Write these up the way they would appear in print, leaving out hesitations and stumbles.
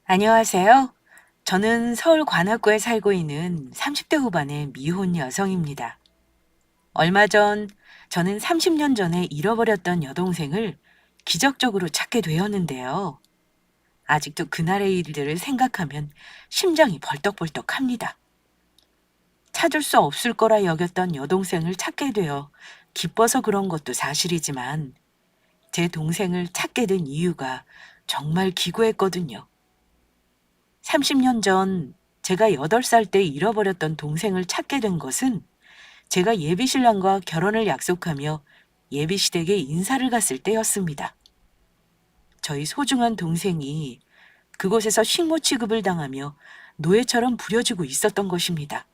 안녕하세요. 저는 서울 관악구에 살고 있는 30대 후반의 미혼 여성입니다. 얼마 전 저는 30년 전에 잃어버렸던 여동생을 기적적으로 찾게 되었는데요. 아직도 그날의 일들을 생각하면 심장이 벌떡벌떡 합니다. 찾을 수 없을 거라 여겼던 여동생을 찾게 되어 기뻐서 그런 것도 사실이지만 제 동생을 찾게 된 이유가 정말 기구했거든요. 30년 전 제가 8살 때 잃어버렸던 동생을 찾게 된 것은 제가 예비신랑과 결혼을 약속하며 예비시댁에 인사를 갔을 때였습니다. 저희 소중한 동생이 그곳에서 식모 취급을 당하며 노예처럼 부려지고 있었던 것입니다.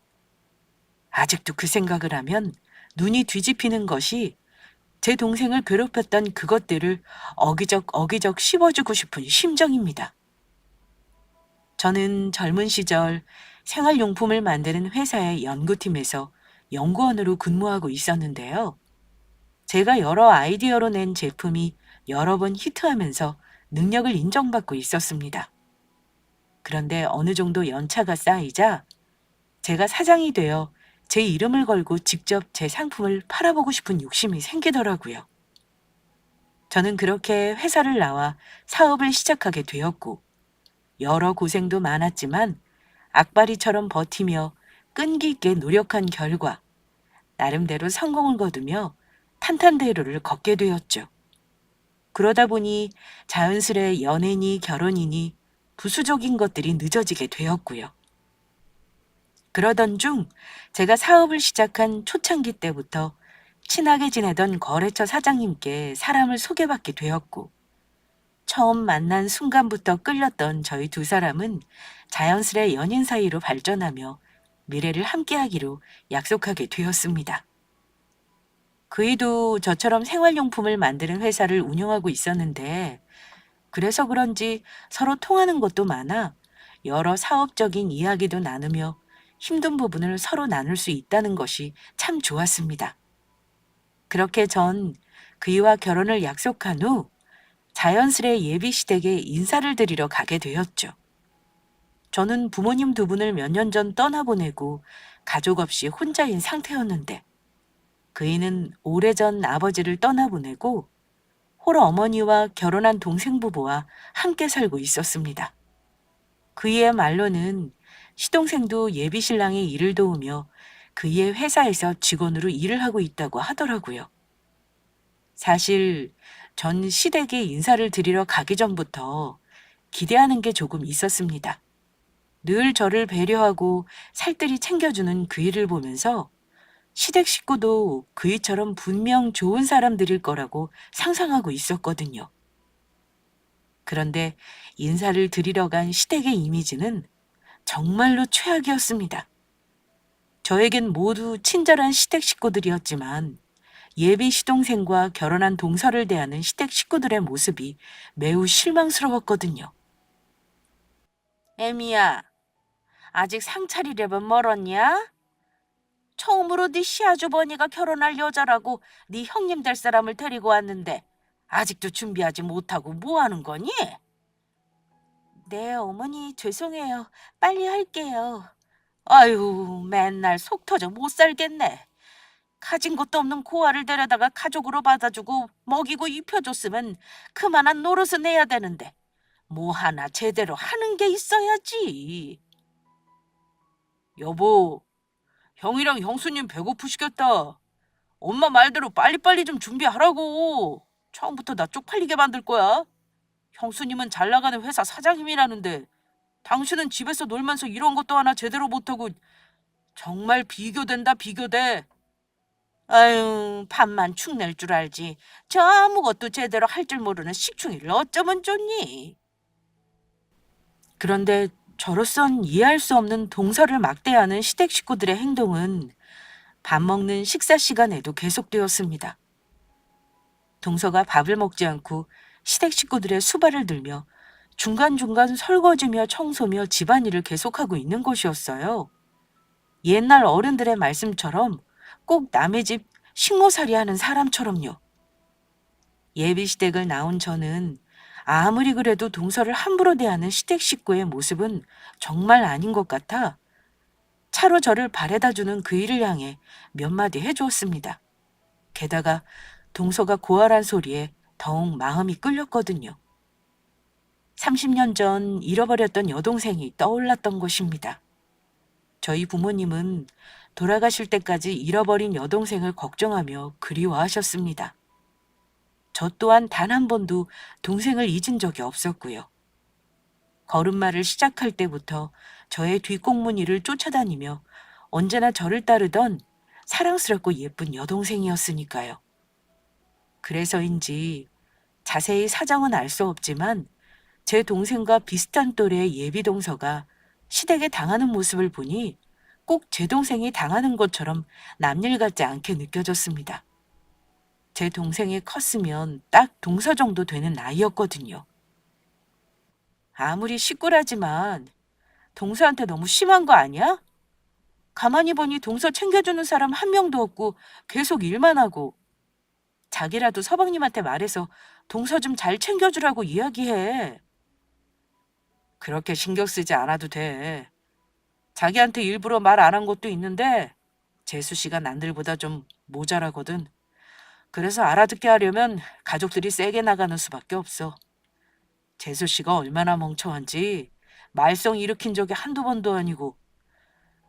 아직도 그 생각을 하면 눈이 뒤집히는 것이 제 동생을 괴롭혔던 그것들을 어기적 씹어주고 싶은 심정입니다. 저는 젊은 시절 생활용품을 만드는 회사의 연구팀에서 연구원으로 근무하고 있었는데요. 제가 여러 아이디어로 낸 제품이 여러 번 히트하면서 능력을 인정받고 있었습니다. 그런데 어느 정도 연차가 쌓이자 제가 사장이 되어 제 이름을 걸고 직접 제 상품을 팔아보고 싶은 욕심이 생기더라고요. 저는 그렇게 회사를 나와 사업을 시작하게 되었고, 여러 고생도 많았지만 악바리처럼 버티며 끈기 있게 노력한 결과 나름대로 성공을 거두며 탄탄대로를 걷게 되었죠. 그러다 보니 자연스레 연애니 결혼이니 부수적인 것들이 늦어지게 되었고요. 그러던 중 제가 사업을 시작한 초창기 때부터 친하게 지내던 거래처 사장님께 사람을 소개받게 되었고, 처음 만난 순간부터 끌렸던 저희 두 사람은 자연스레 연인 사이로 발전하며 미래를 함께하기로 약속하게 되었습니다. 그이도 저처럼 생활용품을 만드는 회사를 운영하고 있었는데, 그래서 그런지 서로 통하는 것도 많아 여러 사업적인 이야기도 나누며 힘든 부분을 서로 나눌 수 있다는 것이 참 좋았습니다. 그렇게 전 그이와 결혼을 약속한 후 자연스레 예비시댁에 인사를 드리러 가게 되었죠. 저는 부모님 두 분을 몇 년 전 떠나보내고 가족 없이 혼자인 상태였는데, 그이는 오래전 아버지를 떠나보내고 홀 어머니와 결혼한 동생 부부와 함께 살고 있었습니다. 그이의 말로는 시동생도 예비신랑의 일을 도우며 그이의 회사에서 직원으로 일을 하고 있다고 하더라고요. 사실 전 시댁에 인사를 드리러 가기 전부터 기대하는 게 조금 있었습니다. 늘 저를 배려하고 살뜰히 챙겨주는 그이를 보면서 시댁 식구도 그이처럼 분명 좋은 사람들일 거라고 상상하고 있었거든요. 그런데 인사를 드리러 간 시댁의 이미지는 정말로 최악이었습니다. 저에겐 모두 친절한 시댁 식구들이었지만 예비 시동생과 결혼한 동서를 대하는 시댁 식구들의 모습이 매우 실망스러웠거든요. 애미야, 아직 상차리려면 멀었냐? 처음으로 네 시아주버니가 결혼할 여자라고 네 형님 될 사람을 데리고 왔는데 아직도 준비하지 못하고 뭐 하는 거니? 네, 어머니 죄송해요. 빨리 할게요. 아유, 맨날 속 터져 못 살겠네. 가진 것도 없는 고아를 데려다가 가족으로 받아주고 먹이고 입혀줬으면 그만한 노릇은 해야 되는데 뭐 하나 제대로 하는 게 있어야지. 여보, 형이랑 형수님 배고프시겠다. 엄마 말대로 빨리빨리 좀 준비하라고. 처음부터 나 쪽팔리게 만들 거야. 형수님은 잘 나가는 회사 사장님이라는데 당신은 집에서 놀면서 이런 것도 하나 제대로 못하고 정말 비교된다 비교돼. 아유, 밥만 축낼 줄 알지. 저 아무것도 제대로 할 줄 모르는 식충이를 어쩌면 좋니? 그런데 저로선 이해할 수 없는 동서를 막대하는 시댁 식구들의 행동은 밥 먹는 식사 시간에도 계속되었습니다. 동서가 밥을 먹지 않고 시댁 식구들의 수발을 들며 중간중간 설거지며 청소며 집안일을 계속하고 있는 것이었어요. 옛날 어른들의 말씀처럼 꼭 남의 집 식모살이 하는 사람처럼요. 예비시댁을 나온 저는 아무리 그래도 동서를 함부로 대하는 시댁 식구의 모습은 정말 아닌 것 같아 차로 저를 바래다주는 그 일을 향해 몇 마디 해주었습니다. 게다가 동서가 고아란 소리에 더욱 마음이 끌렸거든요. 30년 전 잃어버렸던 여동생이 떠올랐던 것입니다. 저희 부모님은 돌아가실 때까지 잃어버린 여동생을 걱정하며 그리워하셨습니다. 저 또한 단 한 번도 동생을 잊은 적이 없었고요. 걸음마를 시작할 때부터 저의 뒷공무니를 쫓아다니며 언제나 저를 따르던 사랑스럽고 예쁜 여동생이었으니까요. 그래서인지 자세히 사정은 알 수 없지만 제 동생과 비슷한 또래의 예비 동서가 시댁에 당하는 모습을 보니 꼭 제 동생이 당하는 것처럼 남일 같지 않게 느껴졌습니다. 제 동생이 컸으면 딱 동서 정도 되는 나이였거든요. 아무리 시꾸라지만 동서한테 너무 심한 거 아니야? 가만히 보니 동서 챙겨주는 사람 한 명도 없고 계속 일만 하고 자기라도 서방님한테 말해서 동서 좀 잘 챙겨주라고 이야기해. 그렇게 신경 쓰지 않아도 돼. 자기한테 일부러 말 안 한 것도 있는데 재수 씨가 남들보다 좀 모자라거든. 그래서 알아듣게 하려면 가족들이 세게 나가는 수밖에 없어. 재수 씨가 얼마나 멍청한지 말썽 일으킨 적이 한두 번도 아니고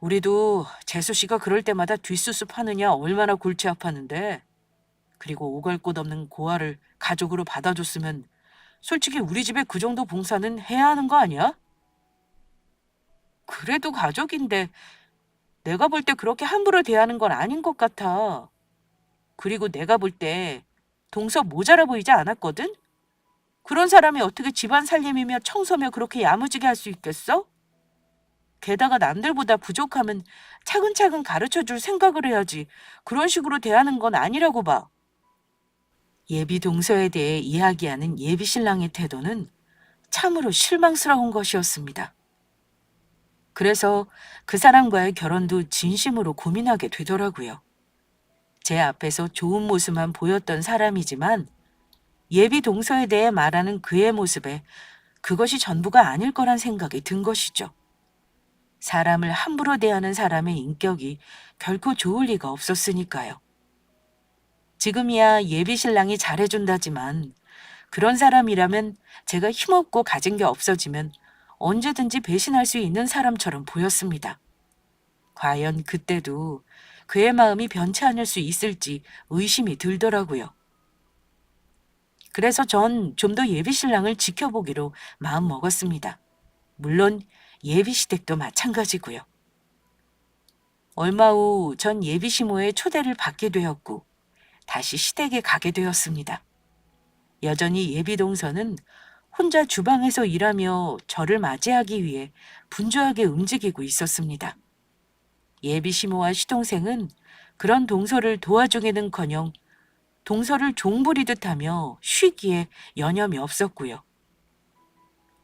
우리도 재수 씨가 그럴 때마다 뒷수습하느냐 얼마나 골치 아팠는데 그리고 오갈 곳 없는 고아를 가족으로 받아줬으면 솔직히 우리 집에 그 정도 봉사는 해야 하는 거 아니야? 그래도 가족인데 내가 볼 때 그렇게 함부로 대하는 건 아닌 것 같아. 그리고 내가 볼 때 동서 모자라 보이지 않았거든? 그런 사람이 어떻게 집안 살림이며 청소며 그렇게 야무지게 할 수 있겠어? 게다가 남들보다 부족하면 차근차근 가르쳐 줄 생각을 해야지. 그런 식으로 대하는 건 아니라고 봐. 예비 동서에 대해 이야기하는 예비 신랑의 태도는 참으로 실망스러운 것이었습니다. 그래서 그 사람과의 결혼도 진심으로 고민하게 되더라고요. 제 앞에서 좋은 모습만 보였던 사람이지만 예비 동서에 대해 말하는 그의 모습에 그것이 전부가 아닐 거란 생각이 든 것이죠. 사람을 함부로 대하는 사람의 인격이 결코 좋을 리가 없었으니까요. 지금이야 예비 신랑이 잘해준다지만 그런 사람이라면 제가 힘없고 가진 게 없어지면 언제든지 배신할 수 있는 사람처럼 보였습니다. 과연 그때도 그의 마음이 변치 않을 수 있을지 의심이 들더라고요. 그래서 전 좀 더 예비 신랑을 지켜보기로 마음 먹었습니다. 물론 예비 시댁도 마찬가지고요. 얼마 후 전 예비 시모의 초대를 받게 되었고 다시 시댁에 가게 되었습니다. 여전히 예비 동서는 혼자 주방에서 일하며 저를 맞이하기 위해 분주하게 움직이고 있었습니다. 예비 시모와 시동생은 그런 동서를 도와주기는커녕 동서를 종부리듯 하며 쉬기에 여념이 없었고요.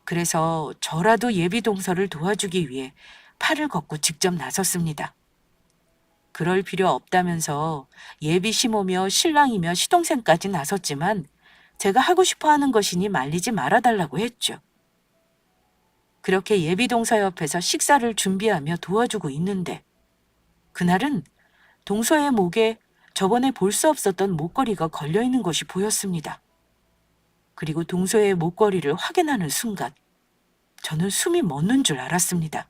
그래서 저라도 예비 동서를 도와주기 위해 팔을 걷고 직접 나섰습니다. 그럴 필요 없다면서 예비 시모며 신랑이며 시동생까지 나섰지만 제가 하고 싶어 하는 것이니 말리지 말아달라고 했죠. 그렇게 예비 동서 옆에서 식사를 준비하며 도와주고 있는데 그날은 동서의 목에 저번에 볼 수 없었던 목걸이가 걸려있는 것이 보였습니다. 그리고 동서의 목걸이를 확인하는 순간 저는 숨이 멎는 줄 알았습니다.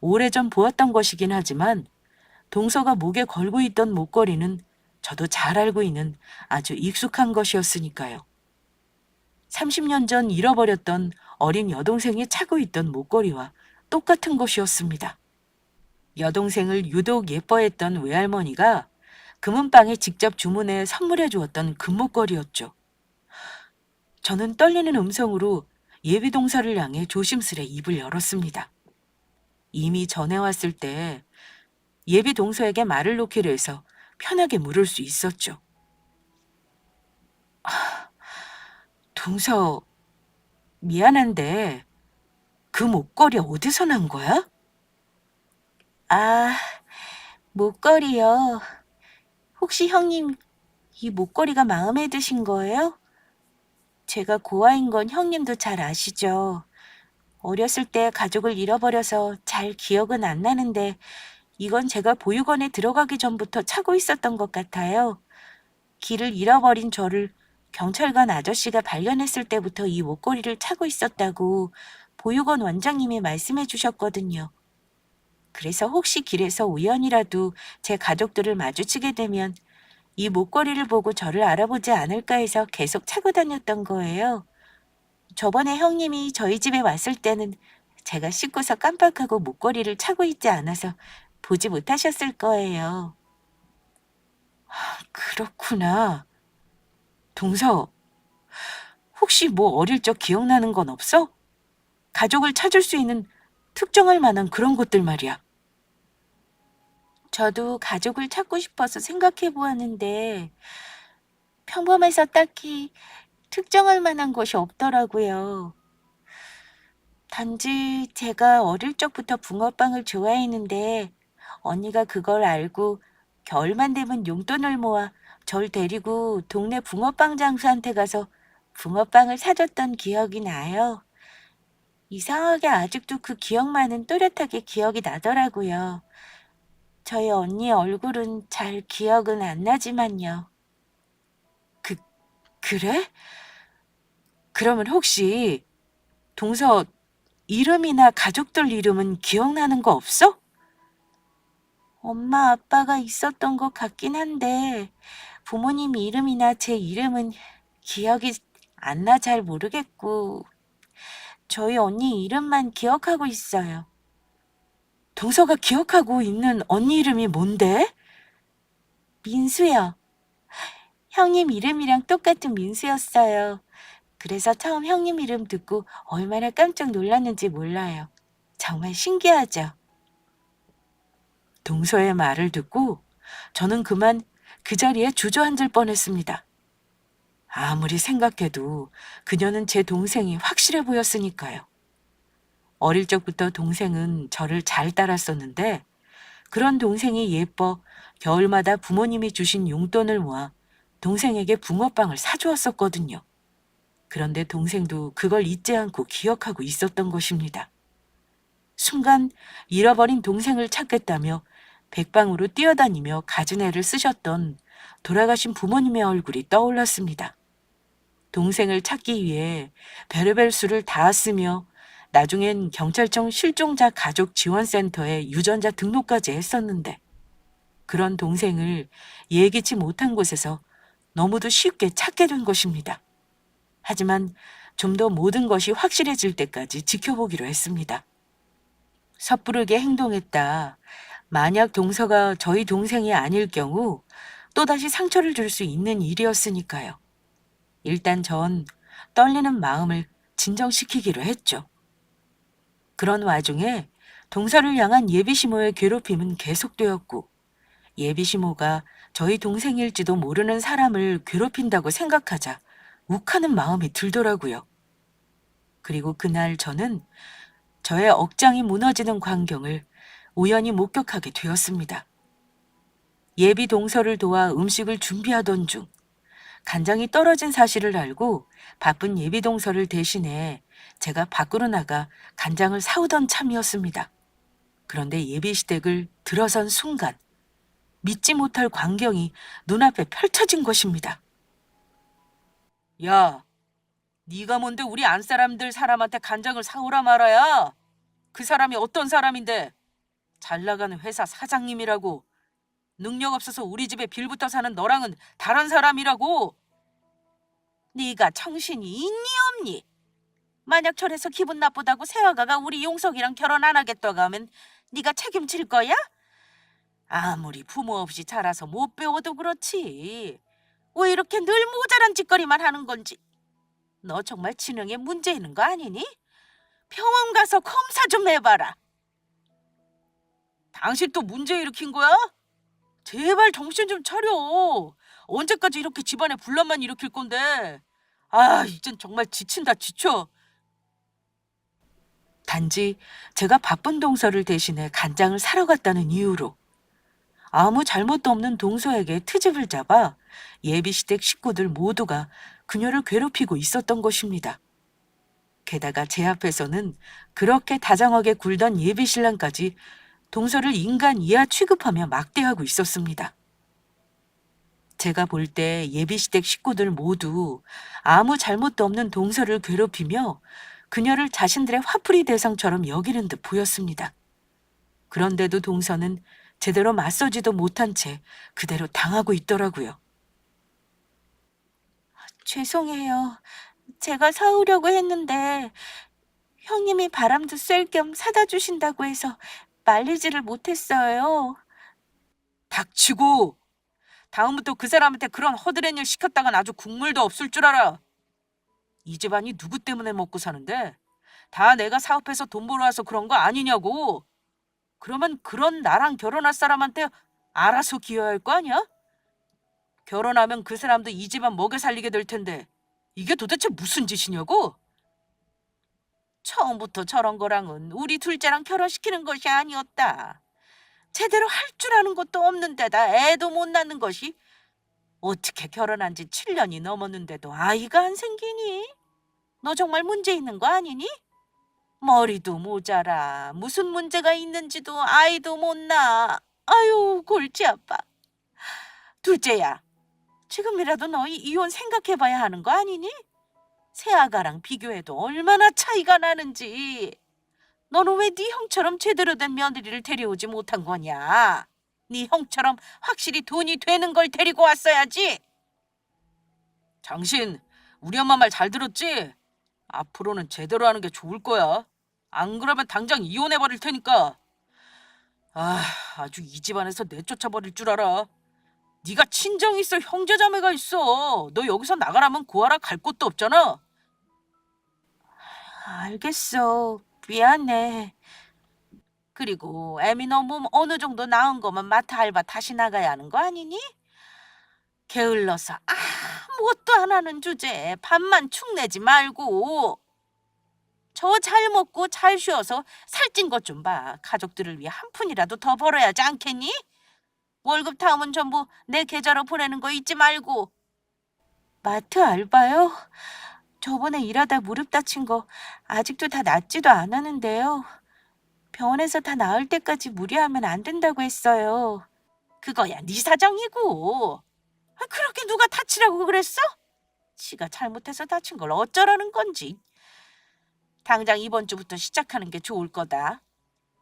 오래전 보았던 것이긴 하지만 동서가 목에 걸고 있던 목걸이는 저도 잘 알고 있는 아주 익숙한 것이었으니까요. 30년 전 잃어버렸던 어린 여동생이 차고 있던 목걸이와 똑같은 것이었습니다. 여동생을 유독 예뻐했던 외할머니가 금은방에 직접 주문해 선물해 주었던 금목걸이였죠. 저는 떨리는 음성으로 예비 동서를 향해 조심스레 입을 열었습니다. 이미 전해왔을 때 예비 동서에게 말을 놓기로 해서 편하게 물을 수 있었죠. 동서, 미안한데 그 목걸이 어디서 난 거야? 아, 목걸이요. 혹시 형님 이 목걸이가 마음에 드신 거예요? 제가 고아인 건 형님도 잘 아시죠? 어렸을 때 가족을 잃어버려서 잘 기억은 안 나는데 이건 제가 보육원에 들어가기 전부터 차고 있었던 것 같아요. 길을 잃어버린 저를 경찰관 아저씨가 발견했을 때부터 이 목걸이를 차고 있었다고 보육원 원장님이 말씀해 주셨거든요. 그래서 혹시 길에서 우연이라도 제 가족들을 마주치게 되면 이 목걸이를 보고 저를 알아보지 않을까 해서 계속 차고 다녔던 거예요. 저번에 형님이 저희 집에 왔을 때는 제가 씻고서 깜빡하고 목걸이를 차고 있지 않아서 보지 못하셨을 거예요. 그렇구나. 동서, 혹시 뭐 어릴 적 기억나는 건 없어? 가족을 찾을 수 있는 특정할 만한 그런 것들 말이야. 저도 가족을 찾고 싶어서 생각해 보았는데 평범해서 딱히 특정할 만한 것이 없더라고요. 단지 제가 어릴 적부터 붕어빵을 좋아했는데 언니가 그걸 알고 겨울만 되면 용돈을 모아 절 데리고 동네 붕어빵 장수한테 가서 붕어빵을 사줬던 기억이 나요. 이상하게 아직도 그 기억만은 또렷하게 기억이 나더라고요. 저희 언니 얼굴은 잘 기억은 안 나지만요. 그, 그래? 그러면 혹시 동서 이름이나 가족들 이름은 기억나는 거 없어? 엄마, 아빠가 있었던 것 같긴 한데 부모님 이름이나 제 이름은 기억이 안 나 잘 모르겠고 저희 언니 이름만 기억하고 있어요. 동서가 기억하고 있는 언니 이름이 뭔데? 민수요. 형님 이름이랑 똑같은 민수였어요. 그래서 처음 형님 이름 듣고 얼마나 깜짝 놀랐는지 몰라요. 정말 신기하죠. 동서의 말을 듣고 저는 그만 그 자리에 주저앉을 뻔했습니다. 아무리 생각해도 그녀는 제 동생이 확실해 보였으니까요. 어릴 적부터 동생은 저를 잘 따랐었는데 그런 동생이 예뻐 겨울마다 부모님이 주신 용돈을 모아 동생에게 붕어빵을 사주었었거든요. 그런데 동생도 그걸 잊지 않고 기억하고 있었던 것입니다. 순간 잃어버린 동생을 찾겠다며 백방으로 뛰어다니며 갖은 애를 쓰셨던 돌아가신 부모님의 얼굴이 떠올랐습니다. 동생을 찾기 위해 별의별 수를 다 쓰며 나중엔 경찰청 실종자 가족 지원센터에 유전자 등록까지 했었는데 그런 동생을 예기치 못한 곳에서 너무도 쉽게 찾게 된 것입니다. 하지만 좀 더 모든 것이 확실해질 때까지 지켜보기로 했습니다. 섣부르게 행동했다. 만약 동서가 저희 동생이 아닐 경우 또다시 상처를 줄 수 있는 일이었으니까요. 일단 전 떨리는 마음을 진정시키기로 했죠. 그런 와중에 동서를 향한 예비시모의 괴롭힘은 계속되었고 예비시모가 저희 동생일지도 모르는 사람을 괴롭힌다고 생각하자 욱하는 마음이 들더라고요. 그리고 그날 저는 저의 억장이 무너지는 광경을 우연히 목격하게 되었습니다. 예비 동서를 도와 음식을 준비하던 중 간장이 떨어진 사실을 알고 바쁜 예비 동서를 대신해 제가 밖으로 나가 간장을 사오던 참이었습니다. 그런데 예비 시댁을 들어선 순간 믿지 못할 광경이 눈앞에 펼쳐진 것입니다. 야, 네가 뭔데 우리 안 사람한테 간장을 사오라 말아야? 그 사람이 어떤 사람인데? 잘 나가는 회사 사장님이라고. 능력 없어서 우리 집에 빌붙어 사는 너랑은 다른 사람이라고. 네가 정신이 있니 없니? 만약 저래서 기분 나쁘다고 새아가가 우리 용석이랑 결혼 안 하겠다고 하면 네가 책임질 거야? 아무리 부모 없이 자라서 못 배워도 그렇지. 왜 이렇게 늘 모자란 짓거리만 하는 건지. 너 정말 지능에 문제 있는 거 아니니? 병원 가서 검사 좀 해봐라. 당신 또 문제 일으킨 거야? 제발 정신 좀 차려. 언제까지 이렇게 집안에 분란만 일으킬 건데. 아, 이젠 정말 지친다 지쳐. 단지 제가 바쁜 동서를 대신해 간장을 사러 갔다는 이유로 아무 잘못도 없는 동서에게 트집을 잡아 예비시댁 식구들 모두가 그녀를 괴롭히고 있었던 것입니다. 게다가 제 앞에서는 그렇게 다정하게 굴던 예비신랑까지 동서를 인간 이하 취급하며 막대하고 있었습니다. 제가 볼 때 예비시댁 식구들 모두 아무 잘못도 없는 동서를 괴롭히며 그녀를 자신들의 화풀이 대상처럼 여기는 듯 보였습니다. 그런데도 동서는 제대로 맞서지도 못한 채 그대로 당하고 있더라고요. 죄송해요. 제가 사오려고 했는데 형님이 바람도 쐴 겸 사다 주신다고 해서 말리지를 못했어요. 닥치고! 다음부터 그 사람한테 그런 허드렛 일 시켰다간 아주 국물도 없을 줄 알아. 이 집안이 누구 때문에 먹고 사는데? 다 내가 사업해서 돈 벌어와서 그런 거 아니냐고. 그러면 그런 나랑 결혼할 사람한테 알아서 기여할 거 아니야? 결혼하면 그 사람도 이 집안 먹여 살리게 될 텐데 이게 도대체 무슨 짓이냐고? 처음부터 저런 거랑은 우리 둘째랑 결혼시키는 것이 아니었다. 제대로 할 줄 아는 것도 없는 데다 애도 못 낳는 것이 어떻게 결혼한 지 7년이 넘었는데도 아이가 안 생기니? 너 정말 문제 있는 거 아니니? 머리도 모자라 무슨 문제가 있는지도 아이도 못 낳아. 아유 골치 아파. 둘째야, 지금이라도 너희 이혼 생각해봐야 하는 거 아니니? 새아가랑 비교해도 얼마나 차이가 나는지. 너는 왜 네 형처럼 제대로 된 며느리를 데려오지 못한 거냐? 네 형처럼 확실히 돈이 되는 걸 데리고 왔어야지. 당신 우리 엄마 말 잘 들었지? 앞으로는 제대로 하는 게 좋을 거야. 안 그러면 당장 이혼해버릴 테니까. 아주 이 집안에서 내쫓아버릴 줄 알아. 네가 친정이 있어 형제자매가 있어. 너 여기서 나가라면 구하라 갈 곳도 없잖아. 알겠어. 미안해. 그리고 애미 너 몸 어느 정도 나은 거면 마트 알바 다시 나가야 하는 거 아니니? 게을러서 아무것도 안 하는 주제에 밥만 축내지 말고. 저 잘 먹고 잘 쉬어서 살찐 것 좀 봐. 가족들을 위해 한 푼이라도 더 벌어야 하지 않겠니? 월급 다음은 전부 내 계좌로 보내는 거 잊지 말고. 마트 알바요? 저번에 일하다 무릎 다친 거 아직도 다 낫지도 않았는데요. 병원에서 다 나을 때까지 무리하면 안 된다고 했어요. 그거야 네 사정이고. 그렇게 누가 다치라고 그랬어? 지가 잘못해서 다친 걸 어쩌라는 건지. 당장 이번 주부터 시작하는 게 좋을 거다.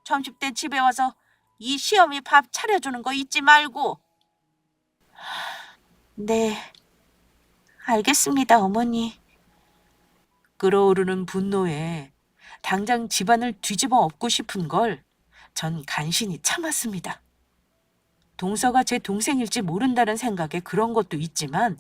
점심 때 집에 와서 이 시어미 밥 차려주는 거 잊지 말고. 네, 알겠습니다, 어머니. 끓어오르는 분노에 당장 집안을 뒤집어 엎고 싶은 걸 전 간신히 참았습니다. 동서가 제 동생일지 모른다는 생각에 그런 것도 있지만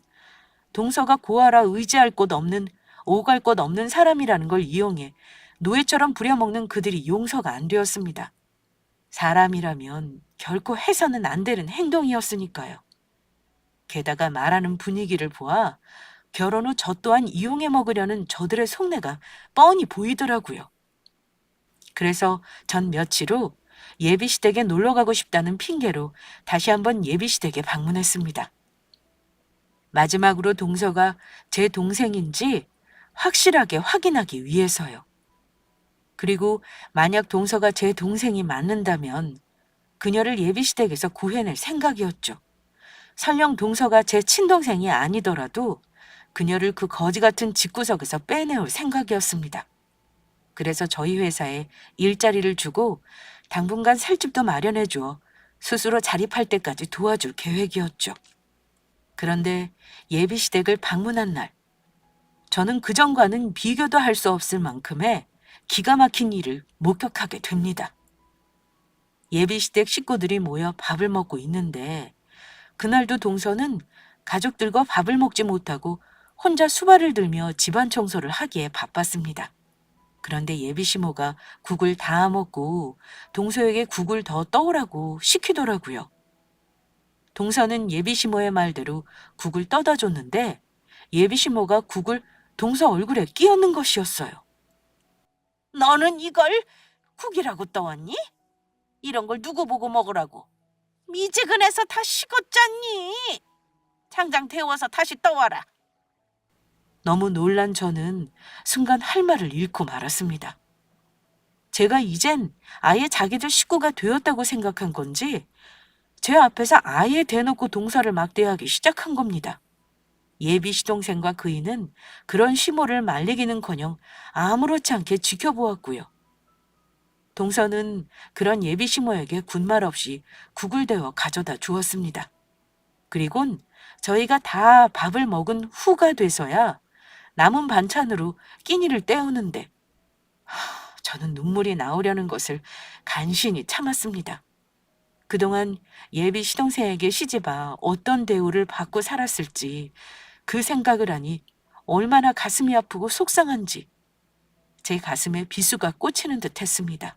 동서가 고아라 의지할 곳 없는 오갈 곳 없는 사람이라는 걸 이용해 노예처럼 부려먹는 그들이 용서가 안 되었습니다. 사람이라면 결코 해서는 안 되는 행동이었으니까요. 게다가 말하는 분위기를 보아 결혼 후 저 또한 이용해 먹으려는 저들의 속내가 뻔히 보이더라고요. 그래서 전 며칠 후 예비시댁에 놀러 가고 싶다는 핑계로 다시 한번 예비시댁에 방문했습니다. 마지막으로 동서가 제 동생인지 확실하게 확인하기 위해서요. 그리고 만약 동서가 제 동생이 맞는다면 그녀를 예비시댁에서 구해낼 생각이었죠. 설령 동서가 제 친동생이 아니더라도 그녀를 그 거지 같은 집구석에서 빼내올 생각이었습니다. 그래서 저희 회사에 일자리를 주고 당분간 살 집도 마련해 주어 스스로 자립할 때까지 도와줄 계획이었죠. 그런데 예비시댁을 방문한 날, 저는 그전과는 비교도 할 수 없을 만큼의 기가 막힌 일을 목격하게 됩니다. 예비시댁 식구들이 모여 밥을 먹고 있는데 그날도 동서는 가족들과 밥을 먹지 못하고 혼자 수발을 들며 집안 청소를 하기에 바빴습니다. 그런데 예비시모가 국을 다 먹고 동서에게 국을 더 떠오라고 시키더라고요. 동서는 예비시모의 말대로 국을 떠다 줬는데 예비시모가 국을 동서 얼굴에 끼얹는 것이었어요. 너는 이걸 국이라고 떠왔니? 이런 걸 누구 보고 먹으라고? 미지근해서 다 식었잖니. 당장 데워서 다시 떠와라. 너무 놀란 저는 순간 할 말을 잃고 말았습니다. 제가 이젠 아예 자기들 식구가 되었다고 생각한 건지 제 앞에서 아예 대놓고 동서를 막대하기 시작한 겁니다. 예비 시동생과 그이는 그런 시모를 말리기는커녕 아무렇지 않게 지켜보았고요. 동서는 그런 예비 시모에게 군말 없이 국을 데워 가져다 주었습니다. 그리곤 저희가 다 밥을 먹은 후가 돼서야 남은 반찬으로 끼니를 때우는데 저는 눈물이 나오려는 것을 간신히 참았습니다. 그동안 예비 시동생에게 시집아 어떤 대우를 받고 살았을지 그 생각을 하니 얼마나 가슴이 아프고 속상한지 제 가슴에 비수가 꽂히는 듯 했습니다.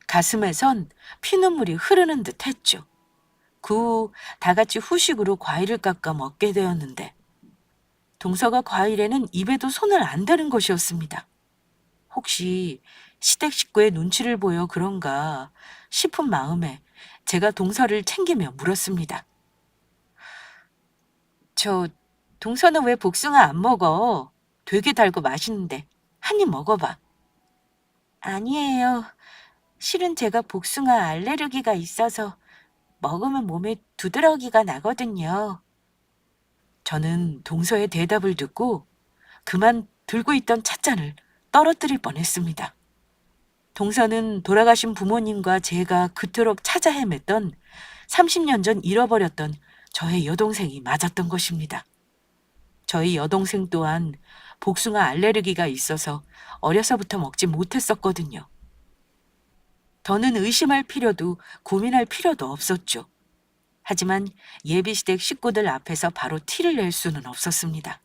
가슴에선 피눈물이 흐르는 듯 했죠. 그 후 다 같이 후식으로 과일을 깎아 먹게 되었는데 동서가 과일에는 입에도 손을 안 대는 것이었습니다. 혹시 시댁 식구의 눈치를 보여 그런가 싶은 마음에 제가 동서를 챙기며 물었습니다. 저 동서는 왜 복숭아 안 먹어? 되게 달고 맛있는데 한 입 먹어봐. 아니에요. 실은 제가 복숭아 알레르기가 있어서 먹으면 몸에 두드러기가 나거든요. 저는 동서의 대답을 듣고 그만 들고 있던 찻잔을 떨어뜨릴 뻔했습니다. 동서는 돌아가신 부모님과 제가 그토록 찾아 헤맸던 30년 전 잃어버렸던 저의 여동생이 맞았던 것입니다. 저희 여동생 또한 복숭아 알레르기가 있어서 어려서부터 먹지 못했었거든요. 더는 의심할 필요도 고민할 필요도 없었죠. 하지만 예비시댁 식구들 앞에서 바로 티를 낼 수는 없었습니다.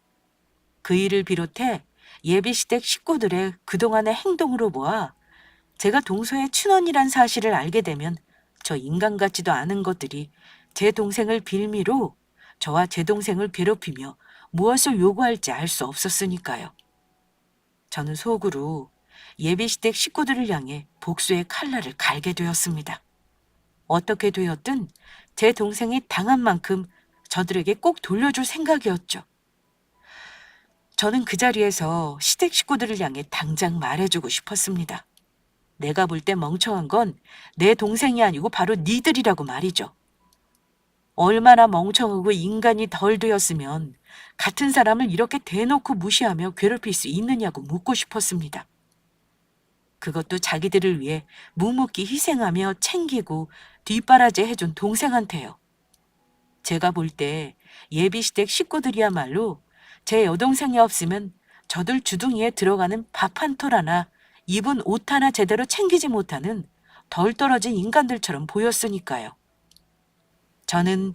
그 일을 비롯해 예비시댁 식구들의 그동안의 행동으로 보아 제가 동서의 친언이란 사실을 알게 되면 저 인간 같지도 않은 것들이 제 동생을 빌미로 저와 제 동생을 괴롭히며 무엇을 요구할지 알 수 없었으니까요. 저는 속으로 예비시댁 식구들을 향해 복수의 칼날을 갈게 되었습니다. 어떻게 되었든 제 동생이 당한 만큼 저들에게 꼭 돌려줄 생각이었죠. 저는 그 자리에서 시댁 식구들을 향해 당장 말해주고 싶었습니다. 내가 볼 때 멍청한 건 내 동생이 아니고 바로 니들이라고 말이죠. 얼마나 멍청하고 인간이 덜 되었으면 같은 사람을 이렇게 대놓고 무시하며 괴롭힐 수 있느냐고 묻고 싶었습니다. 그것도 자기들을 위해 묵묵히 희생하며 챙기고 뒷바라지 해준 동생한테요. 제가 볼 때 예비시댁 식구들이야말로 제 여동생이 없으면 저들 주둥이에 들어가는 밥 한 톨 하나, 입은 옷 하나 제대로 챙기지 못하는 덜 떨어진 인간들처럼 보였으니까요. 저는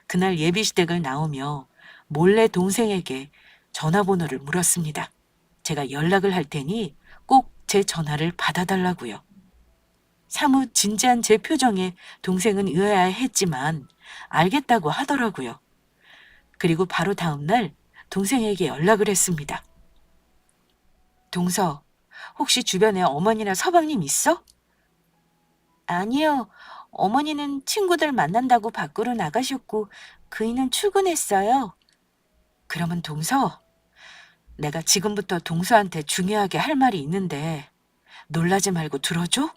그날 예비시댁을 나오며 몰래 동생에게 전화번호를 물었습니다. 제가 연락을 할 테니 꼭 제 전화를 받아달라고요. 사뭇 진지한 제 표정에 동생은 의아해했지만 알겠다고 하더라고요. 그리고 바로 다음 날 동생에게 연락을 했습니다. 동서, 혹시 주변에 어머니나 서방님 있어? 아니요. 어머니는 친구들 만난다고 밖으로 나가셨고 그이는 출근했어요. 그러면 동서, 내가 지금부터 동서한테 중요하게 할 말이 있는데 놀라지 말고 들어줘?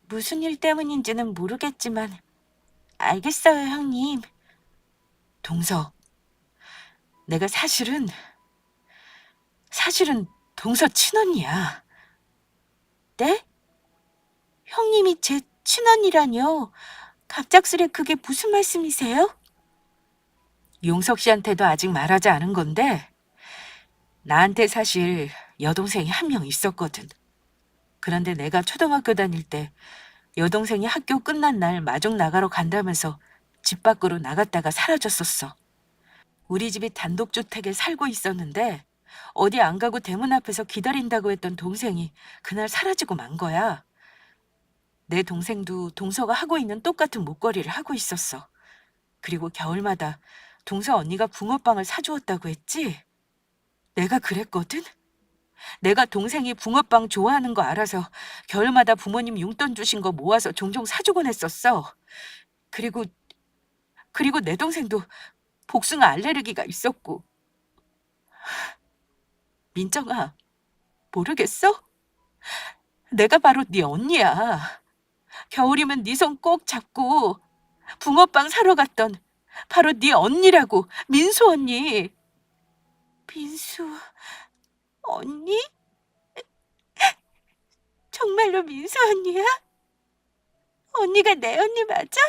무슨 일 때문인지는 모르겠지만 알겠어요, 형님. 동서, 내가 사실은 동서 친언니야. 네? 형님이 제 친언니라뇨? 갑작스레 그게 무슨 말씀이세요? 용석 씨한테도 아직 말하지 않은 건데 나한테 사실 여동생이 한 명 있었거든. 그런데 내가 초등학교 다닐 때 여동생이 학교 끝난 날 마중 나가러 간다면서 집 밖으로 나갔다가 사라졌었어. 우리 집이 단독주택에 살고 있었는데 어디 안 가고 대문 앞에서 기다린다고 했던 동생이 그날 사라지고 만 거야. 내 동생도 동서가 하고 있는 똑같은 목걸이를 하고 있었어. 그리고 겨울마다 동서 언니가 붕어빵을 사주었다고 했지? 내가 그랬거든? 내가 동생이 붕어빵 좋아하는 거 알아서 겨울마다 부모님 용돈 주신 거 모아서 종종 사주곤 했었어. 그리고 내 동생도 복숭아 알레르기가 있었고 민정아, 모르겠어? 내가 바로 네 언니야. 겨울이면 네 손 꼭 잡고 붕어빵 사러 갔던 바로 네 언니라고, 민수 언니. 민수 언니? 정말로 민수 언니야? 언니가 내 언니 맞아?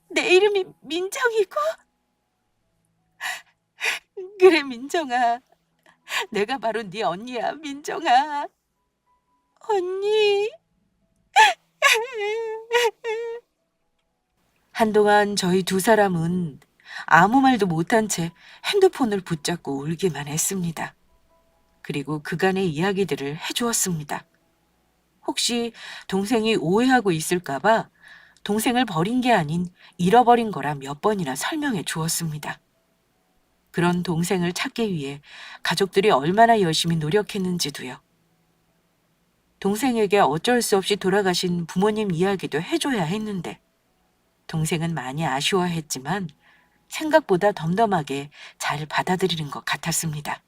내 이름이 민정이고? 그래, 민정아. 내가 바로 네 언니야, 민정아. 언니. 한동안 저희 두 사람은 아무 말도 못한 채 핸드폰을 붙잡고 울기만 했습니다. 그리고 그간의 이야기들을 해주었습니다. 혹시 동생이 오해하고 있을까봐 동생을 버린 게 아닌 잃어버린 거라 몇 번이나 설명해 주었습니다. 그런 동생을 찾기 위해 가족들이 얼마나 열심히 노력했는지도요. 동생에게 어쩔 수 없이 돌아가신 부모님 이야기도 해줘야 했는데 동생은 많이 아쉬워했지만 생각보다 덤덤하게 잘 받아들이는 것 같았습니다.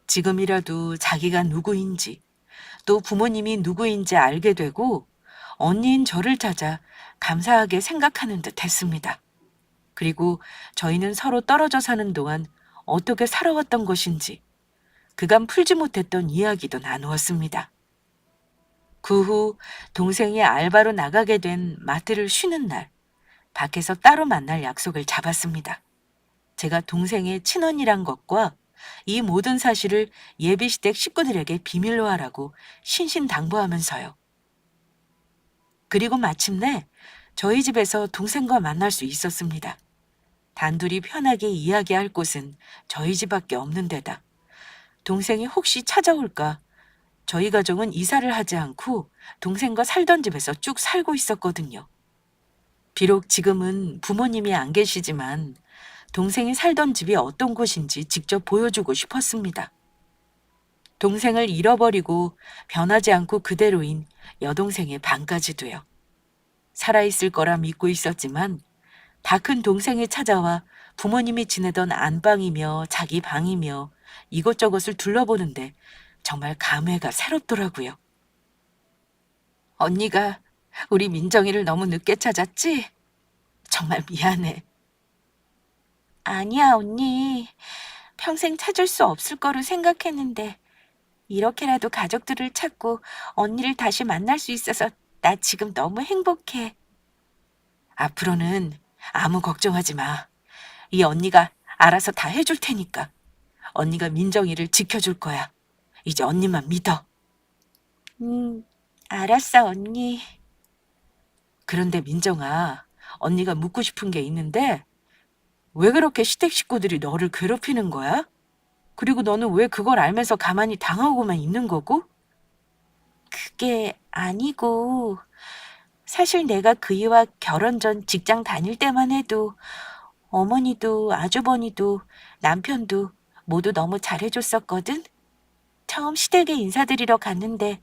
지금이라도 자기가 누구인지 또 부모님이 누구인지 알게 되고 언니인 저를 찾아 감사하게 생각하는 듯 했습니다. 그리고 저희는 서로 떨어져 사는 동안 어떻게 살아왔던 것인지 그간 풀지 못했던 이야기도 나누었습니다. 그 후 동생이 알바로 나가게 된 마트를 쉬는 날, 밖에서 따로 만날 약속을 잡았습니다. 제가 동생의 친언니란 것과 이 모든 사실을 예비시댁 식구들에게 비밀로 하라고 신신당부하면서요. 그리고 마침내 저희 집에서 동생과 만날 수 있었습니다. 단둘이 편하게 이야기할 곳은 저희 집밖에 없는 데다 동생이 혹시 찾아올까 저희 가족은 이사를 하지 않고 동생과 살던 집에서 쭉 살고 있었거든요. 비록 지금은 부모님이 안 계시지만 동생이 살던 집이 어떤 곳인지 직접 보여주고 싶었습니다. 동생을 잃어버리고 변하지 않고 그대로인 여동생의 방까지도요. 살아있을 거라 믿고 있었지만 다 큰 동생이 찾아와 부모님이 지내던 안방이며 자기 방이며 이것저것을 둘러보는데 정말 감회가 새롭더라고요. 언니가 우리 민정이를 너무 늦게 찾았지? 정말 미안해. 아니야, 언니. 평생 찾을 수 없을 거로 생각했는데 이렇게라도 가족들을 찾고 언니를 다시 만날 수 있어서 나 지금 너무 행복해. 앞으로는 아무 걱정하지 마. 이 언니가 알아서 다 해줄 테니까. 언니가 민정이를 지켜줄 거야. 이제 언니만 믿어. 알았어, 언니. 그런데 민정아, 언니가 묻고 싶은 게 있는데 왜 그렇게 시댁 식구들이 너를 괴롭히는 거야? 그리고 너는 왜 그걸 알면서 가만히 당하고만 있는 거고? 그게 아니고, 사실 내가 그이와 결혼 전 직장 다닐 때만 해도 어머니도 아주버니도 남편도 모두 너무 잘해줬었거든? 처음 시댁에 인사드리러 갔는데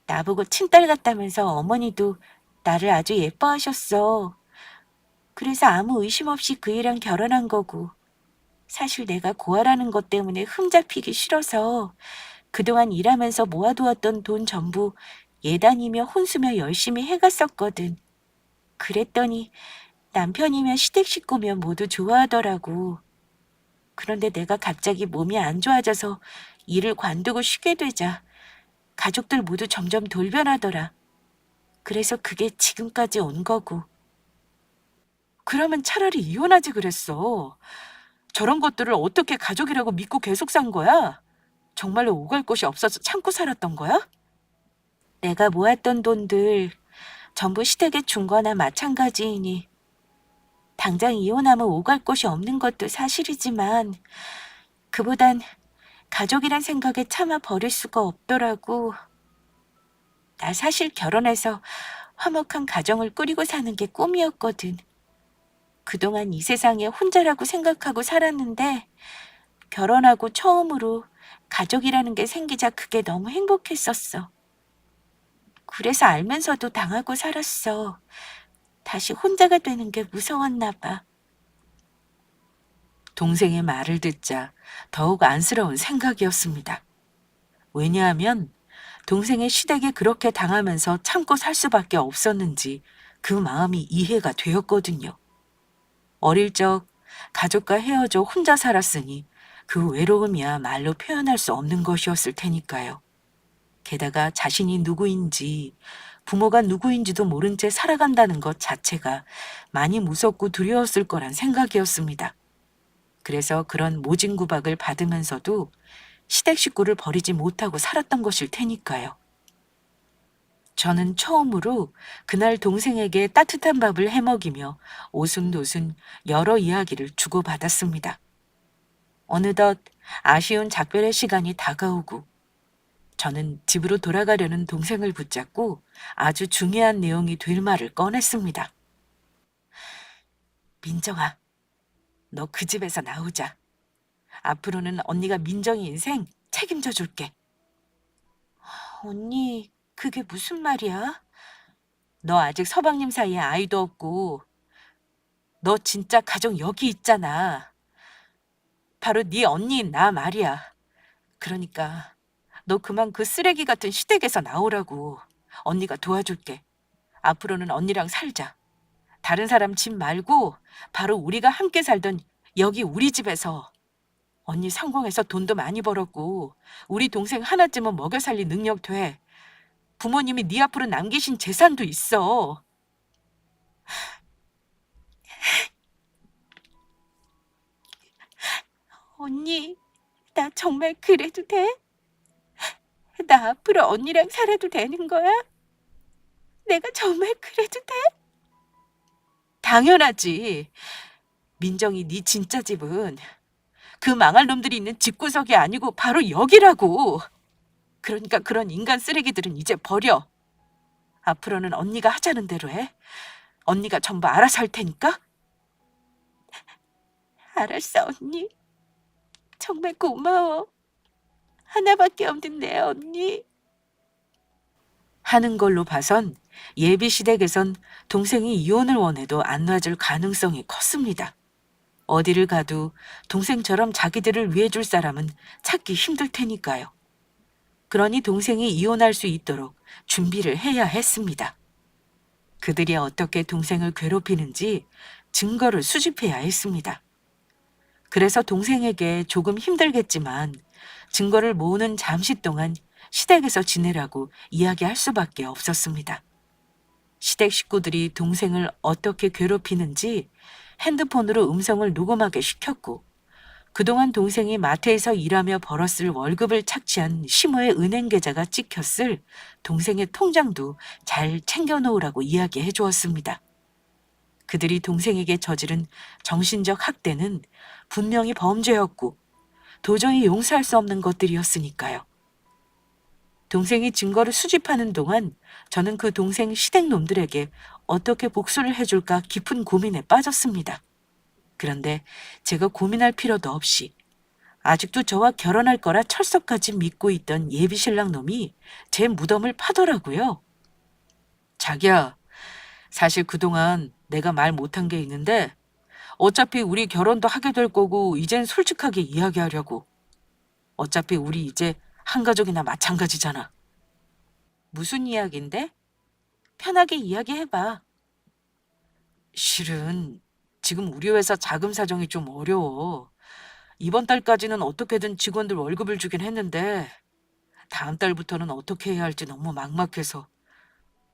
나보고 친딸 같다면서 어머니도 나를 아주 예뻐하셨어. 그래서 아무 의심 없이 그이랑 결혼한 거고, 사실 내가 고아라는 것 때문에 흠잡히기 싫어서 그동안 일하면서 모아두었던 돈 전부 예단이며 혼수며 열심히 해갔었거든. 그랬더니 남편이며 시댁 식구며 모두 좋아하더라고. 그런데 내가 갑자기 몸이 안 좋아져서 일을 관두고 쉬게 되자 가족들 모두 점점 돌변하더라. 그래서 그게 지금까지 온 거고. 그러면 차라리 이혼하지 그랬어. 저런 것들을 어떻게 가족이라고 믿고 계속 산 거야? 정말로 오갈 곳이 없어서 참고 살았던 거야? 내가 모았던 돈들 전부 시댁에 준 거나 마찬가지이니 당장 이혼하면 오갈 곳이 없는 것도 사실이지만 그보단 가족이란 생각에 참아 버릴 수가 없더라고. 나 사실 결혼해서 화목한 가정을 꾸리고 사는 게 꿈이었거든. 그동안 이 세상에 혼자라고 생각하고 살았는데 결혼하고 처음으로 가족이라는 게 생기자 그게 너무 행복했었어. 그래서 알면서도 당하고 살았어. 다시 혼자가 되는 게 무서웠나 봐. 동생의 말을 듣자 더욱 안쓰러운 생각이었습니다. 왜냐하면 동생의 시댁에 그렇게 당하면서 참고 살 수밖에 없었는지 그 마음이 이해가 되었거든요. 어릴 적 가족과 헤어져 혼자 살았으니 그 외로움이야 말로 표현할 수 없는 것이었을 테니까요. 게다가 자신이 누구인지 부모가 누구인지도 모른 채 살아간다는 것 자체가 많이 무섭고 두려웠을 거란 생각이었습니다. 그래서 그런 모진구박을 받으면서도 시댁 식구를 버리지 못하고 살았던 것일 테니까요. 저는 처음으로 그날 동생에게 따뜻한 밥을 해먹이며 오순도순 여러 이야기를 주고받았습니다. 어느덧 아쉬운 작별의 시간이 다가오고 저는 집으로 돌아가려는 동생을 붙잡고 아주 중요한 내용이 될 말을 꺼냈습니다. 민정아, 너 그 집에서 나오자. 앞으로는 언니가 민정이 인생 책임져 줄게. 언니, 그게 무슨 말이야? 너 아직 서방님 사이에 아이도 없고 너 진짜 가정 여기 있잖아. 바로 네 언니인 나 말이야. 그러니까 너 그만 그 쓰레기 같은 시댁에서 나오라고. 언니가 도와줄게. 앞으로는 언니랑 살자. 다른 사람 집 말고 바로 우리가 함께 살던 여기 우리 집에서. 언니 성공해서 돈도 많이 벌었고 우리 동생 하나쯤은 먹여 살릴 능력 돼. 부모님이 네 앞으로 남기신 재산도 있어. 언니, 나 정말 그래도 돼? 나 앞으로 언니랑 살아도 되는 거야? 내가 정말 그래도 돼? 당연하지. 민정이 네 진짜 집은 그 망할 놈들이 있는 집구석이 아니고 바로 여기라고. 그러니까 그런 인간 쓰레기들은 이제 버려. 앞으로는 언니가 하자는 대로 해. 언니가 전부 알아서 할 테니까. 알았어, 언니. 정말 고마워. 하나밖에 없는 내 언니. 하는 걸로 봐선 예비 시댁에선 동생이 이혼을 원해도 안 놔줄 가능성이 컸습니다. 어디를 가도 동생처럼 자기들을 위해줄 사람은 찾기 힘들 테니까요. 그러니 동생이 이혼할 수 있도록 준비를 해야 했습니다. 그들이 어떻게 동생을 괴롭히는지 증거를 수집해야 했습니다. 그래서 동생에게 조금 힘들겠지만 증거를 모으는 잠시 동안 시댁에서 지내라고 이야기할 수밖에 없었습니다. 시댁 식구들이 동생을 어떻게 괴롭히는지 핸드폰으로 음성을 녹음하게 시켰고 그동안 동생이 마트에서 일하며 벌었을 월급을 착취한 시모의 은행 계좌가 찍혔을 동생의 통장도 잘 챙겨놓으라고 이야기해 주었습니다. 그들이 동생에게 저지른 정신적 학대는 분명히 범죄였고 도저히 용서할 수 없는 것들이었으니까요. 동생이 증거를 수집하는 동안 저는 그 동생 시댁 놈들에게 어떻게 복수를 해줄까 깊은 고민에 빠졌습니다. 그런데 제가 고민할 필요도 없이 아직도 저와 결혼할 거라 철석같이 믿고 있던 예비 신랑 놈이 제 무덤을 파더라고요. 자기야, 사실 그동안 내가 말 못한 게 있는데 어차피 우리 결혼도 하게 될 거고 이젠 솔직하게 이야기하려고. 어차피 우리 이제 한 가족이나 마찬가지잖아. 무슨 이야기인데? 편하게 이야기해봐. 실은 지금 우리 회사 자금 사정이 좀 어려워. 이번 달까지는 어떻게든 직원들 월급을 주긴 했는데 다음 달부터는 어떻게 해야 할지 너무 막막해서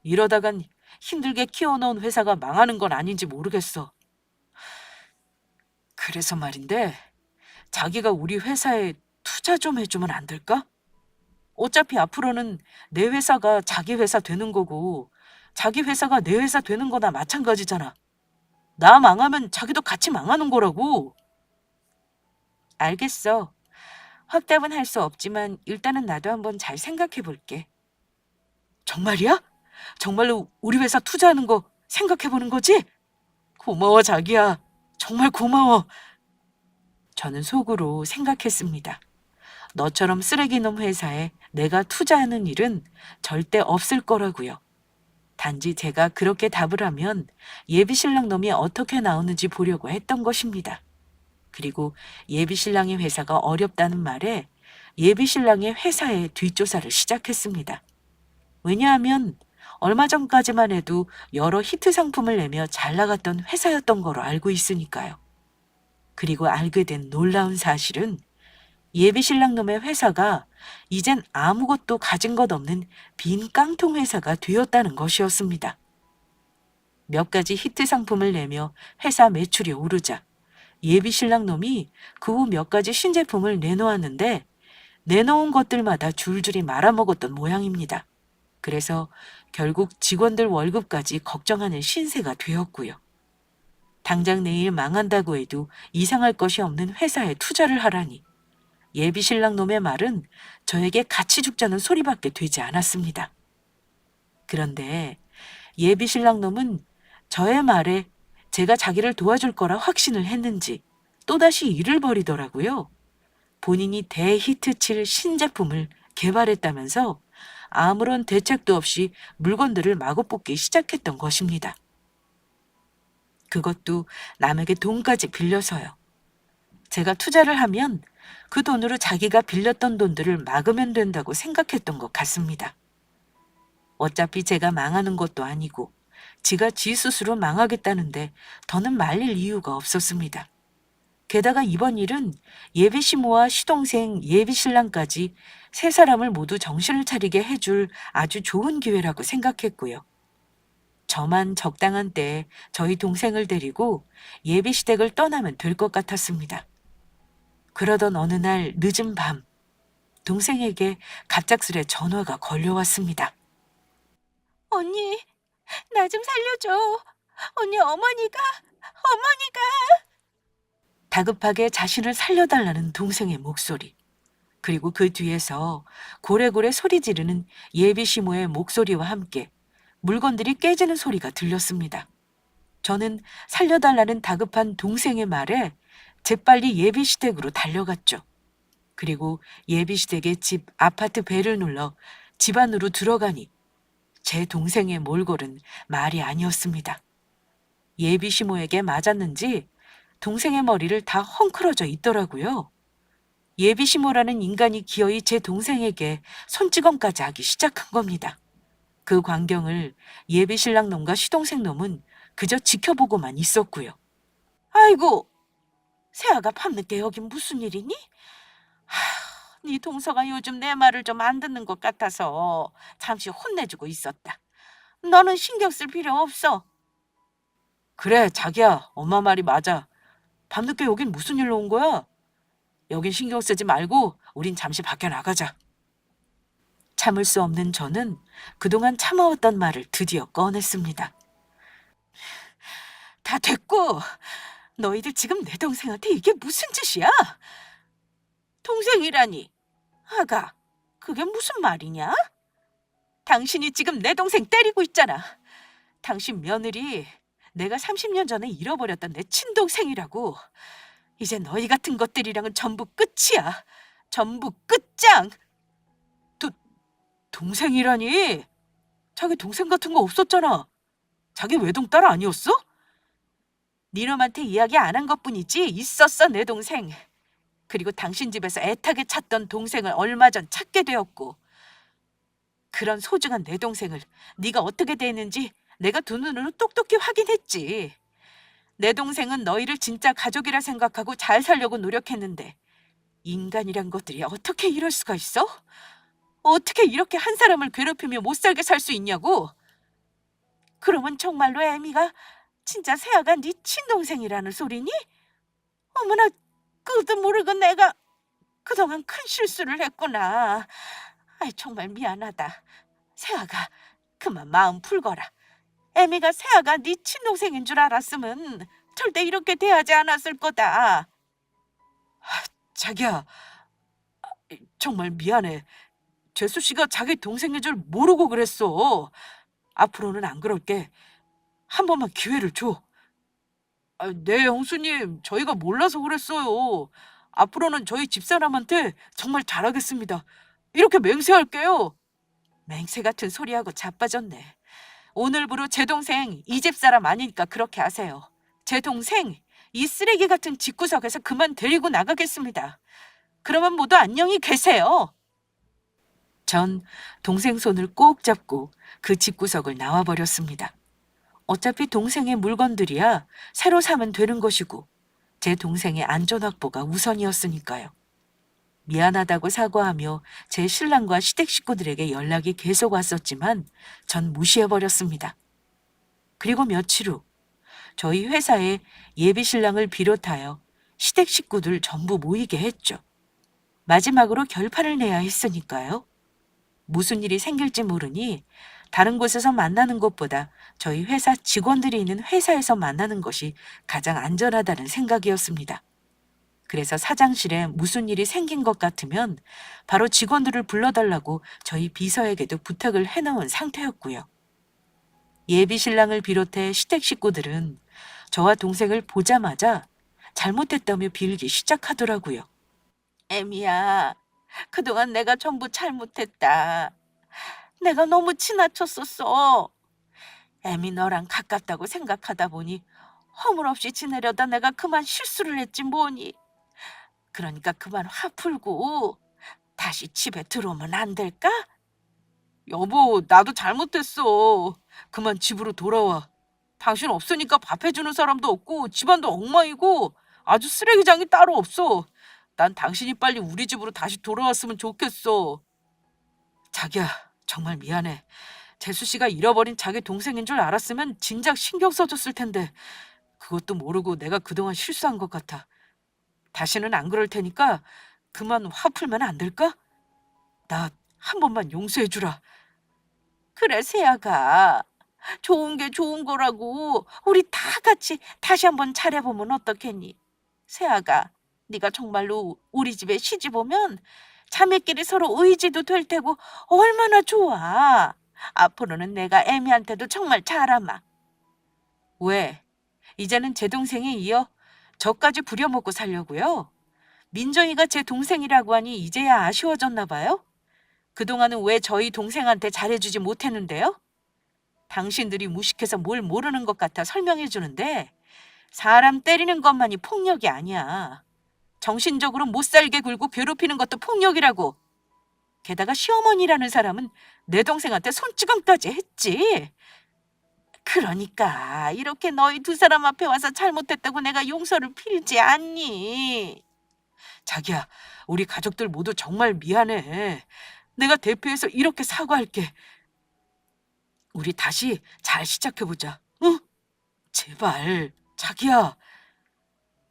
이러다간 힘들게 키워놓은 회사가 망하는 건 아닌지 모르겠어. 그래서 말인데 자기가 우리 회사에 투자 좀 해주면 안 될까? 어차피 앞으로는 내 회사가 자기 회사 되는 거고 자기 회사가 내 회사 되는 거나 마찬가지잖아. 나 망하면 자기도 같이 망하는 거라고. 알겠어. 확답은 할 수 없지만 일단은 나도 한번 잘 생각해 볼게. 정말이야? 정말로 우리 회사 투자하는 거 생각해 보는 거지? 고마워, 자기야. 정말 고마워. 저는 속으로 생각했습니다. 너처럼 쓰레기놈 회사에 내가 투자하는 일은 절대 없을 거라고요. 단지 제가 그렇게 답을 하면 예비 신랑 놈이 어떻게 나오는지 보려고 했던 것입니다. 그리고 예비신랑의 회사가 어렵다는 말에 예비신랑의 회사에 뒷조사를 시작했습니다. 왜냐하면 얼마 전까지만 해도 여러 히트 상품을 내며 잘 나갔던 회사였던 거로 알고 있으니까요. 그리고 알게 된 놀라운 사실은 예비신랑 놈의 회사가 이젠 아무것도 가진 것 없는 빈 깡통 회사가 되었다는 것이었습니다. 몇 가지 히트 상품을 내며 회사 매출이 오르자 예비신랑 놈이 그 후 몇 가지 신제품을 내놓았는데 내놓은 것들마다 줄줄이 말아먹었던 모양입니다. 그래서 결국 직원들 월급까지 걱정하는 신세가 되었고요. 당장 내일 망한다고 해도 이상할 것이 없는 회사에 투자를 하라니 예비신랑 놈의 말은 저에게 같이 죽자는 소리밖에 되지 않았습니다. 그런데 예비신랑 놈은 저의 말에 제가 자기를 도와줄 거라 확신을 했는지 또다시 일을 벌이더라고요. 본인이 대히트칠 신제품을 개발했다면서 아무런 대책도 없이 물건들을 마구 뽑기 시작했던 것입니다. 그것도 남에게 돈까지 빌려서요. 제가 투자를 하면 그 돈으로 자기가 빌렸던 돈들을 막으면 된다고 생각했던 것 같습니다. 어차피 제가 망하는 것도 아니고 지가 지 스스로 망하겠다는데 더는 말릴 이유가 없었습니다. 게다가 이번 일은 예비시모와 시동생 예비신랑까지 세 사람을 모두 정신을 차리게 해줄 아주 좋은 기회라고 생각했고요. 저만 적당한 때에 저희 동생을 데리고 예비시댁을 떠나면 될 것 같았습니다. 그러던 어느 날 늦은 밤, 동생에게 갑작스레 전화가 걸려왔습니다. 언니, 나 좀 살려줘. 언니, 어머니가. 다급하게 자신을 살려달라는 동생의 목소리. 그리고 그 뒤에서 고래고래 소리 지르는 예비시모의 목소리와 함께 물건들이 깨지는 소리가 들렸습니다. 저는 살려달라는 다급한 동생의 말에 재빨리 예비시댁으로 달려갔죠. 그리고 예비시댁의 집 아파트 벨을 눌러 집 안으로 들어가니 제 동생의 몰골은 말이 아니었습니다. 예비시모에게 맞았는지 동생의 머리를 다 헝클어져 있더라고요. 예비시모라는 인간이 기어이 제 동생에게 손찌검까지 하기 시작한 겁니다. 그 광경을 예비신랑 놈과 시동생 놈은 그저 지켜보고만 있었고요. 아이고, 세아가 밤늦게 여긴 무슨 일이니? 네 동서가 요즘 내 말을 좀 안 듣는 것 같아서 잠시 혼내주고 있었다. 너는 신경 쓸 필요 없어. 그래, 자기야, 엄마 말이 맞아. 밤늦게 여긴 무슨 일로 온 거야? 여긴 신경 쓰지 말고 우린 잠시 밖에 나가자. 참을 수 없는 저는 그동안 참아왔던 말을 드디어 꺼냈습니다. 다 됐고, 너희들 지금 내 동생한테 이게 무슨 짓이야? 동생이라니. 아가, 그게 무슨 말이냐? 당신이 지금 내 동생 때리고 있잖아. 당신 며느리 내가 30년 전에 잃어버렸던 내 친동생이라고. 이제 너희 같은 것들이랑은 전부 끝이야. 전부 끝장. 동생이라니? 자기 동생 같은 거 없었잖아. 자기 외동딸 아니었어? 니놈한테 이야기 안 한 것뿐이지 있었어 내 동생. 그리고 당신 집에서 애타게 찾던 동생을 얼마 전 찾게 되었고 그런 소중한 내 동생을 네가 어떻게 대했는지 내가 두 눈으로 똑똑히 확인했지. 내 동생은 너희를 진짜 가족이라 생각하고 잘 살려고 노력했는데 인간이란 것들이 어떻게 이럴 수가 있어? 어떻게 이렇게 한 사람을 괴롭히며 못 살게 살 수 있냐고? 그러면 정말로 애미가 진짜 세아가 네 친동생이라는 소리니? 어머나, 그것도 모르고 내가 그동안 큰 실수를 했구나. 아이, 정말 미안하다. 세아가 그만 마음 풀거라. 애미가 세아가 네 친동생인 줄 알았으면 절대 이렇게 대하지 않았을 거다. 자기야, 정말 미안해. 재수 씨가 자기 동생인 줄 모르고 그랬어. 앞으로는 안 그럴게. 한 번만 기회를 줘. 네, 형수님. 저희가 몰라서 그랬어요. 앞으로는 저희 집사람한테 정말 잘하겠습니다. 이렇게 맹세할게요. 맹세 같은 소리하고 자빠졌네. 오늘부로 제 동생 이 집 사람 아니니까 그렇게 하세요. 제 동생 이 쓰레기 같은 집구석에서 그만 데리고 나가겠습니다. 그러면 모두 안녕히 계세요. 전 동생 손을 꼭 잡고 그 집구석을 나와버렸습니다. 어차피 동생의 물건들이야 새로 사면 되는 것이고 제 동생의 안전 확보가 우선이었으니까요. 미안하다고 사과하며 제 신랑과 시댁 식구들에게 연락이 계속 왔었지만 전 무시해버렸습니다. 그리고 며칠 후 저희 회사에 예비 신랑을 비롯하여 시댁 식구들 전부 모이게 했죠. 마지막으로 결판을 내야 했으니까요. 무슨 일이 생길지 모르니 다른 곳에서 만나는 것보다 저희 회사 직원들이 있는 회사에서 만나는 것이 가장 안전하다는 생각이었습니다. 그래서 사장실에 무슨 일이 생긴 것 같으면 바로 직원들을 불러달라고 저희 비서에게도 부탁을 해놓은 상태였고요. 예비 신랑을 비롯해 시댁 식구들은 저와 동생을 보자마자 잘못했다며 빌기 시작하더라고요. 애미야, 그동안 내가 전부 잘못했다. 내가 너무 지나쳤었어. 애미 너랑 가깝다고 생각하다 보니 허물없이 지내려다 내가 그만 실수를 했지 뭐니. 그러니까 그만 화 풀고 다시 집에 들어오면 안 될까? 여보, 나도 잘못했어. 그만 집으로 돌아와. 당신 없으니까 밥 해주는 사람도 없고 집안도 엉망이고 아주 쓰레기장이 따로 없어. 난 당신이 빨리 우리 집으로 다시 돌아왔으면 좋겠어. 자기야, 정말 미안해. 재수 씨가 잃어버린 자기 동생인 줄 알았으면 진작 신경 써줬을 텐데 그것도 모르고 내가 그동안 실수한 것 같아. 다시는 안 그럴 테니까 그만 화 풀면 안 될까? 나 한 번만 용서해주라. 그래, 세아가. 좋은 게 좋은 거라고. 우리 다 같이 다시 한번 잘해보면 어떻겠니? 세아가, 네가 정말로 우리 집에 시집 오면 자매끼리 서로 의지도 될 테고 얼마나 좋아. 앞으로는 내가 애미한테도 정말 잘하마. 왜? 이제는 제 동생에 이어 저까지 부려먹고 살려고요? 민정이가 제 동생이라고 하니 이제야 아쉬워졌나 봐요? 그동안은 왜 저희 동생한테 잘해주지 못했는데요? 당신들이 무식해서 뭘 모르는 것 같아 설명해 주는데 사람 때리는 것만이 폭력이 아니야. 정신적으로 못 살게 굴고 괴롭히는 것도 폭력이라고. 게다가 시어머니라는 사람은 내 동생한테 손찌검까지 했지. 그러니까 이렇게 너희 두 사람 앞에 와서 잘못했다고 내가 용서를 빌지 않니? 자기야, 우리 가족들 모두 정말 미안해. 내가 대표해서 이렇게 사과할게. 우리 다시 잘 시작해보자. 응? 제발, 자기야.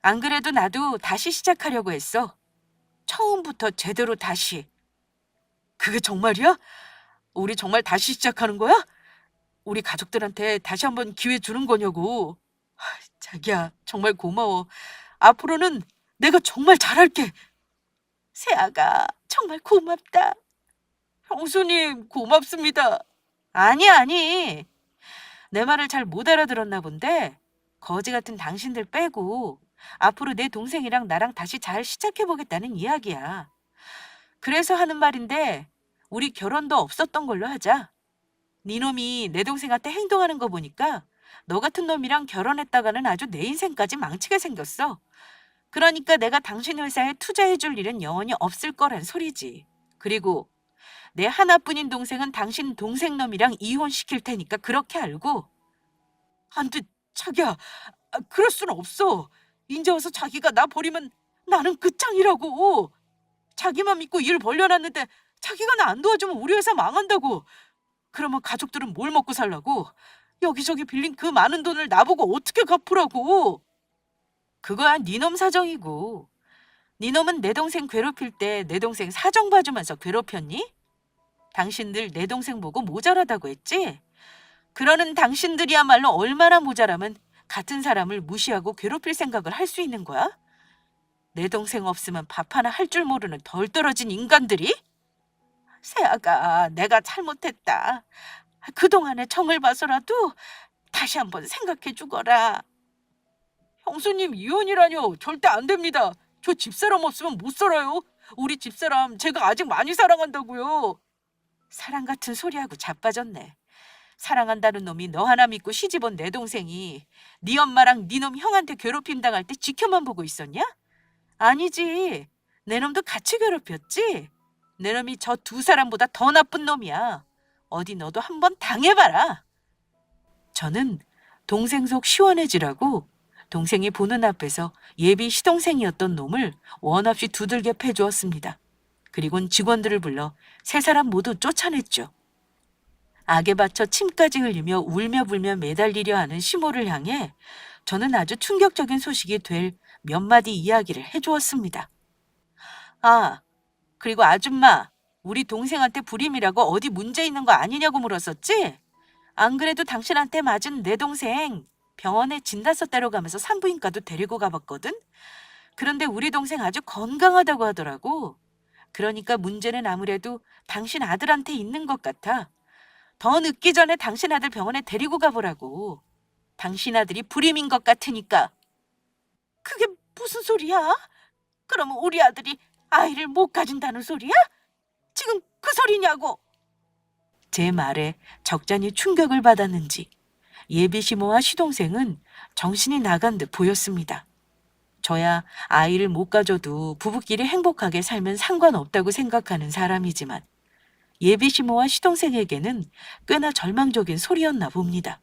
안 그래도 나도 다시 시작하려고 했어. 처음부터 제대로 다시. 그게 정말이야? 우리 정말 다시 시작하는 거야? 우리 가족들한테 다시 한번 기회 주는 거냐고. 자기야, 정말 고마워. 앞으로는 내가 정말 잘할게. 세아가 정말 고맙다. 형수님, 고맙습니다. 아니. 내 말을 잘 못 알아들었나 본데 거지 같은 당신들 빼고 앞으로 내 동생이랑 나랑 다시 잘 시작해보겠다는 이야기야. 그래서 하는 말인데 우리 결혼도 없었던 걸로 하자. 네 놈이 내 동생한테 행동하는 거 보니까 너 같은 놈이랑 결혼했다가는 아주 내 인생까지 망치게 생겼어. 그러니까 내가 당신 회사에 투자해줄 일은 영원히 없을 거란 소리지. 그리고 내 하나뿐인 동생은 당신 동생 놈이랑 이혼시킬 테니까 그렇게 알고. 안 돼, 자기야. 그럴 수는 없어. 이제 와서 자기가 나 버리면 나는 끝장이라고. 자기만 믿고 일 벌려놨는데 자기가 나 안 도와주면 우리 회사 망한다고. 그러면 가족들은 뭘 먹고 살라고? 여기저기 빌린 그 많은 돈을 나보고 어떻게 갚으라고? 그거야 네 놈 사정이고. 네 놈은 내 동생 괴롭힐 때 내 동생 사정 봐주면서 괴롭혔니? 당신들 내 동생 보고 모자라다고 했지? 그러는 당신들이야말로 얼마나 모자라면 같은 사람을 무시하고 괴롭힐 생각을 할 수 있는 거야? 내 동생 없으면 밥 하나 할 줄 모르는 덜 떨어진 인간들이? 세아가, 내가 잘못했다. 그동안의 정을 봐서라도 다시 한번 생각해 주거라. 형수님, 이혼이라뇨. 절대 안 됩니다. 저 집사람 없으면 못 살아요. 우리 집사람 제가 아직 많이 사랑한다고요. 사랑 같은 소리하고 자빠졌네. 사랑한다는 놈이 너 하나 믿고 시집온 내 동생이 네 엄마랑 네 놈 형한테 괴롭힘 당할 때 지켜만 보고 있었냐? 아니지. 내 놈도 같이 괴롭혔지. 내 놈이 저 두 사람보다 더 나쁜 놈이야. 어디 너도 한번 당해봐라. 저는 동생 속 시원해지라고 동생이 보는 앞에서 예비 시동생이었던 놈을 원 없이 두들겨 패주었습니다. 그리곤 직원들을 불러 세 사람 모두 쫓아냈죠. 악에 받쳐 침까지 흘리며 울며 불며 매달리려 하는 시모를 향해 저는 아주 충격적인 소식이 될 몇 마디 이야기를 해주었습니다. 아, 그리고 아줌마, 우리 동생한테 불임이라고 어디 문제 있는 거 아니냐고 물었었지? 안 그래도 당신한테 맞은 내 동생 병원에 진단서 떼러 가면서 산부인과도 데리고 가봤거든? 그런데 우리 동생 아주 건강하다고 하더라고. 그러니까 문제는 아무래도 당신 아들한테 있는 것 같아. 더 늦기 전에 당신 아들 병원에 데리고 가보라고. 당신 아들이 불임인 것 같으니까. 그게 무슨 소리야? 그럼 우리 아들이 아이를 못 가진다는 소리야? 지금 그 소리냐고. 제 말에 적잖이 충격을 받았는지 예비 시모와 시동생은 정신이 나간 듯 보였습니다. 저야 아이를 못 가져도 부부끼리 행복하게 살면 상관없다고 생각하는 사람이지만 예비 시모와 시동생에게는 꽤나 절망적인 소리였나 봅니다.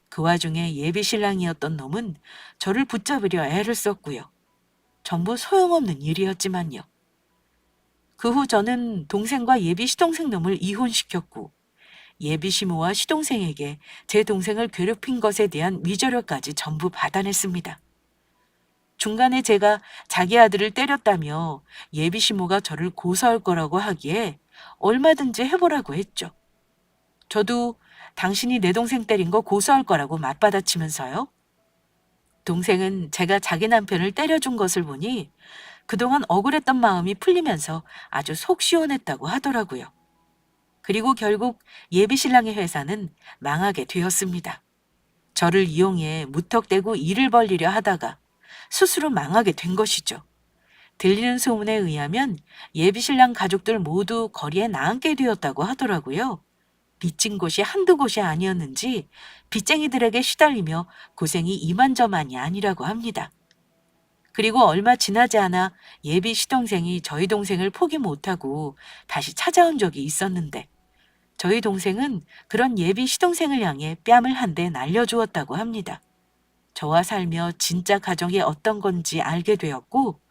그 와중에 예비 신랑이었던 놈은 저를 붙잡으려 애를 썼고요. 전부 소용없는 일이었지만요. 그 후 저는 동생과 예비 시동생 놈을 이혼시켰고 예비 시모와 시동생에게 제 동생을 괴롭힌 것에 대한 위자료까지 전부 받아냈습니다. 중간에 제가 자기 아들을 때렸다며 예비 시모가 저를 고소할 거라고 하기에 얼마든지 해보라고 했죠. 저도 당신이 내 동생 때린 거 고소할 거라고 맞받아치면서요. 동생은 제가 자기 남편을 때려준 것을 보니 그동안 억울했던 마음이 풀리면서 아주 속 시원했다고 하더라고요. 그리고 결국 예비 신랑의 회사는 망하게 되었습니다. 저를 이용해 무턱대고 일을 벌리려 하다가 스스로 망하게 된 것이죠. 들리는 소문에 의하면 예비 신랑 가족들 모두 거리에 나앉게 되었다고 하더라고요. 빚진 곳이 한두 곳이 아니었는지 빚쟁이들에게 시달리며 고생이 이만저만이 아니라고 합니다. 그리고 얼마 지나지 않아 예비 시동생이 저희 동생을 포기 못하고 다시 찾아온 적이 있었는데 저희 동생은 그런 예비 시동생을 향해 뺨을 한 대 날려주었다고 합니다. 저와 살며 진짜 가정이 어떤 건지 알게 되었고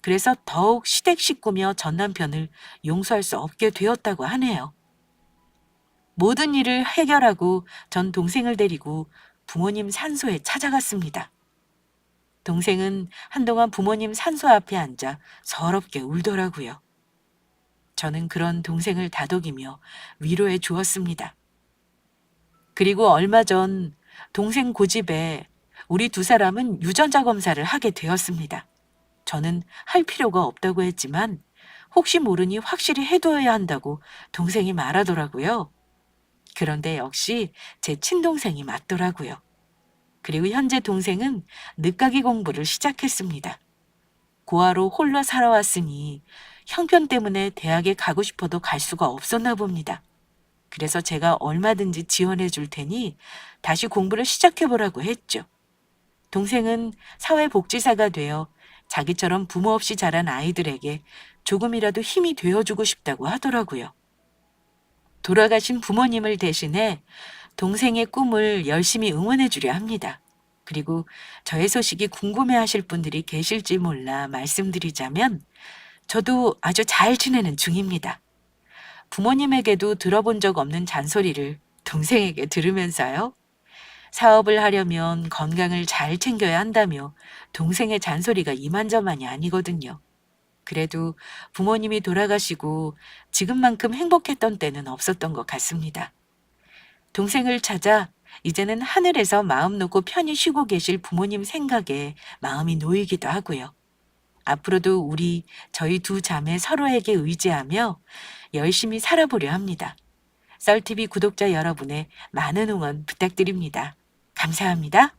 그래서 더욱 시댁 식구며 전 남편을 용서할 수 없게 되었다고 하네요. 모든 일을 해결하고 전 동생을 데리고 부모님 산소에 찾아갔습니다. 동생은 한동안 부모님 산소 앞에 앉아 서럽게 울더라고요. 저는 그런 동생을 다독이며 위로해 주었습니다. 그리고 얼마 전 동생 고집에 우리 두 사람은 유전자 검사를 하게 되었습니다. 저는 할 필요가 없다고 했지만 혹시 모르니 확실히 해둬야 한다고 동생이 말하더라고요. 그런데 역시 제 친동생이 맞더라고요. 그리고 현재 동생은 늦가기 공부를 시작했습니다. 고아로 홀로 살아왔으니 형편 때문에 대학에 가고 싶어도 갈 수가 없었나 봅니다. 그래서 제가 얼마든지 지원해 줄 테니 다시 공부를 시작해보라고 했죠. 동생은 사회복지사가 되어 자기처럼 부모 없이 자란 아이들에게 조금이라도 힘이 되어주고 싶다고 하더라고요. 돌아가신 부모님을 대신해 동생의 꿈을 열심히 응원해 주려 합니다. 그리고 저의 소식이 궁금해하실 분들이 계실지 몰라 말씀드리자면 저도 아주 잘 지내는 중입니다. 부모님에게도 들어본 적 없는 잔소리를 동생에게 들으면서요. 사업을 하려면 건강을 잘 챙겨야 한다며 동생의 잔소리가 이만저만이 아니거든요. 그래도 부모님이 돌아가시고 지금만큼 행복했던 때는 없었던 것 같습니다. 동생을 찾아 이제는 하늘에서 마음 놓고 편히 쉬고 계실 부모님 생각에 마음이 놓이기도 하고요. 앞으로도 저희 두 자매 서로에게 의지하며 열심히 살아보려 합니다. 썰TV 구독자 여러분의 많은 응원 부탁드립니다. 감사합니다.